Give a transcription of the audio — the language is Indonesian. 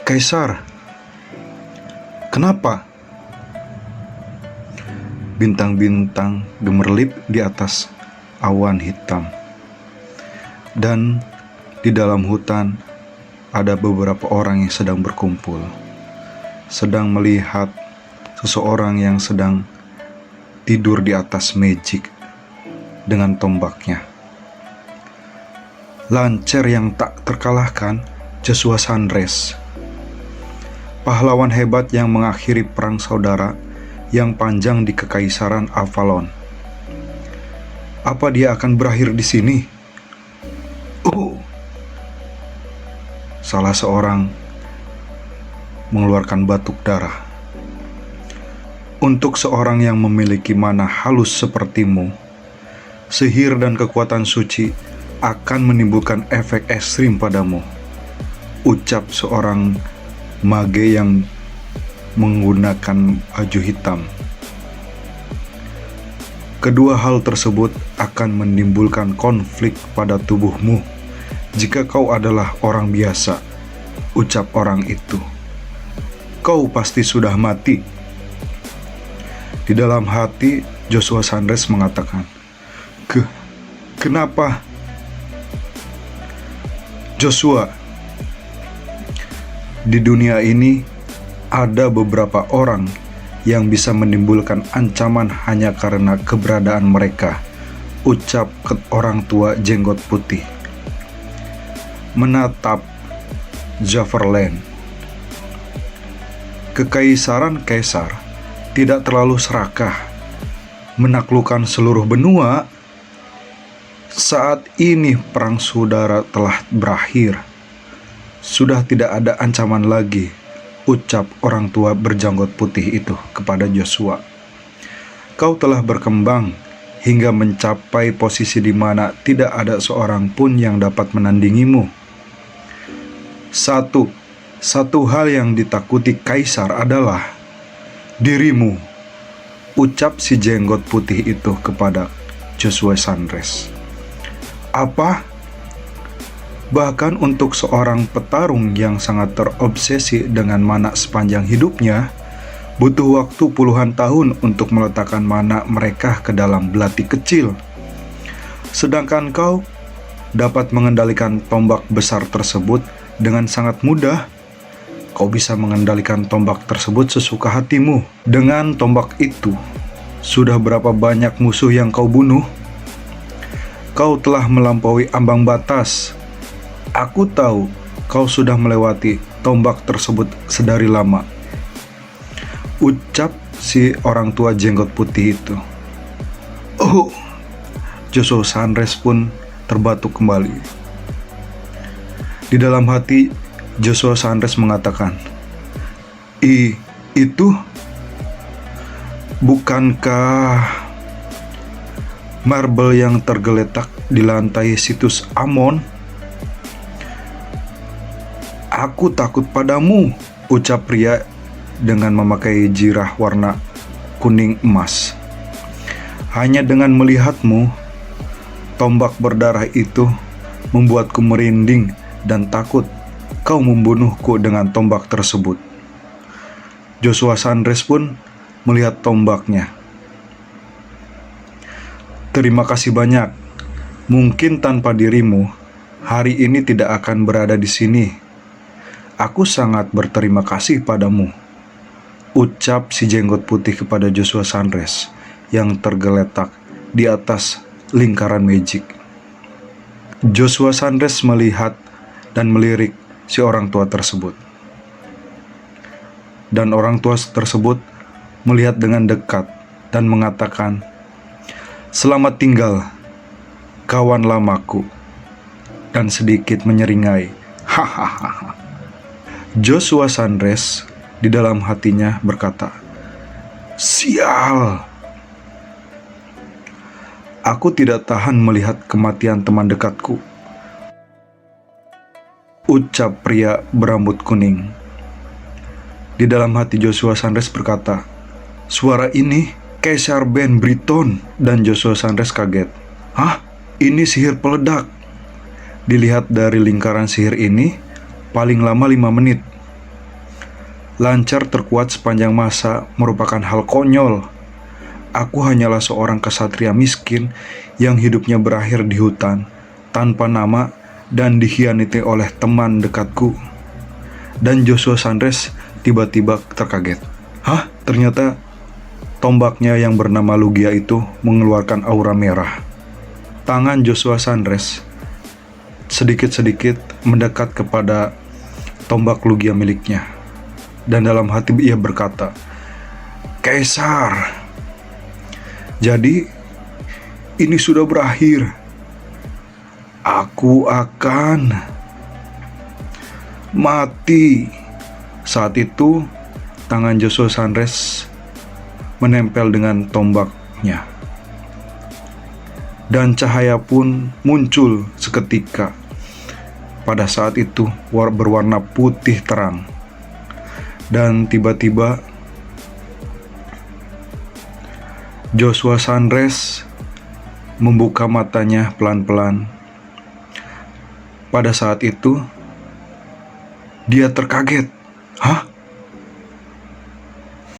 Kaisar, kenapa? Bintang-bintang gemerlip di atas awan hitam. Dan di dalam hutan ada beberapa orang yang sedang berkumpul, sedang melihat seseorang yang sedang tidur di atas magic dengan tombaknya. Lancer yang tak terkalahkan, Joshua Sunrise, pahlawan hebat yang mengakhiri perang saudara yang panjang di Kekaisaran Avalon. Apa dia akan berakhir di sini? Salah seorang mengeluarkan batuk darah. Untuk seorang yang memiliki mana halus sepertimu, sihir dan kekuatan suci akan menimbulkan efek ekstrim padamu, ucap seorang mage yang menggunakan baju hitam. Kedua hal tersebut akan menimbulkan konflik pada tubuhmu jika kau adalah orang biasa, ucap orang itu. Kau pasti sudah mati. Di dalam hati, Joshua Sunrise mengatakan, Kenapa? Joshua, di dunia ini ada beberapa orang yang bisa menimbulkan ancaman hanya karena keberadaan mereka, ucap orang tua jenggot putih. Menatap Javerland. Kekaisaran Kaisar tidak terlalu serakah menaklukkan seluruh benua. Saat ini perang saudara telah berakhir. Sudah tidak ada ancaman lagi, ucap orang tua berjanggot putih itu kepada Joshua. Kau telah berkembang hingga mencapai posisi di mana tidak ada seorang pun yang dapat menandingimu. Satu hal yang ditakuti Kaisar adalah dirimu, ucap si jenggot putih itu kepada Joshua Sunrise. Apa? Bahkan untuk seorang petarung yang sangat terobsesi dengan mana sepanjang hidupnya, butuh waktu puluhan tahun untuk meletakkan mana mereka ke dalam belati kecil. Sedangkan kau dapat mengendalikan tombak besar tersebut dengan sangat mudah. Kau bisa mengendalikan tombak tersebut sesuka hatimu. Dengan tombak itu, sudah berapa banyak musuh yang kau bunuh? Kau telah melampaui ambang batas. Aku tahu kau sudah melewati tombak tersebut sedari lama, ucap si orang tua jenggot putih itu. Joshua Sunrise pun terbatuk kembali. Di dalam hati, Joshua Sunrise mengatakan, Itu? Bukankah marble yang tergeletak di lantai situs Amon? Aku takut padamu, ucap pria dengan memakai jirah warna kuning emas. Hanya dengan melihatmu, tombak berdarah itu membuatku merinding dan takut kau membunuhku dengan tombak tersebut. Joshua Sunrise pun melihat tombaknya. Terima kasih banyak. Mungkin tanpa dirimu, hari ini tidak akan berada di sini. Aku sangat berterima kasih padamu, ucap si jenggot putih kepada Joshua Sunrise yang tergeletak di atas lingkaran magic. Joshua Sunrise melihat dan melirik si orang tua tersebut. Dan orang tua tersebut melihat dengan dekat dan mengatakan, "Selamat tinggal, kawan lamaku," dan sedikit menyeringai. Hahaha. Joshua Sunrise di dalam hatinya berkata, "Sial! Aku tidak tahan melihat kematian teman dekatku," ucap pria berambut kuning. Di dalam hati Joshua Sunrise berkata, "Suara ini Kaisar Ben Briton dan Joshua Sandres kaget. Hah? Ini sihir peledak. Dilihat dari lingkaran sihir ini, paling lama 5 menit. Lancar terkuat sepanjang masa merupakan hal konyol. Aku hanyalah seorang kesatria miskin yang hidupnya berakhir di hutan, tanpa nama dan dikhianati oleh teman dekatku. Dan Joshua Sandres tiba-tiba terkaget. Hah? Ternyata tombaknya yang bernama Lugia itu mengeluarkan aura merah. Tangan Joshua Sandres sedikit-sedikit mendekat kepada tombak Lugia miliknya. Dan dalam hati ia berkata, Kaisar, jadi ini sudah berakhir. Aku akan mati. Saat itu tangan Joshua Sandres menempel dengan tombaknya. Dan cahaya pun muncul seketika. Pada saat itu berwarna putih terang. Dan tiba-tiba Joshua Sandres membuka matanya pelan-pelan. Pada saat itu dia terkaget. Hah?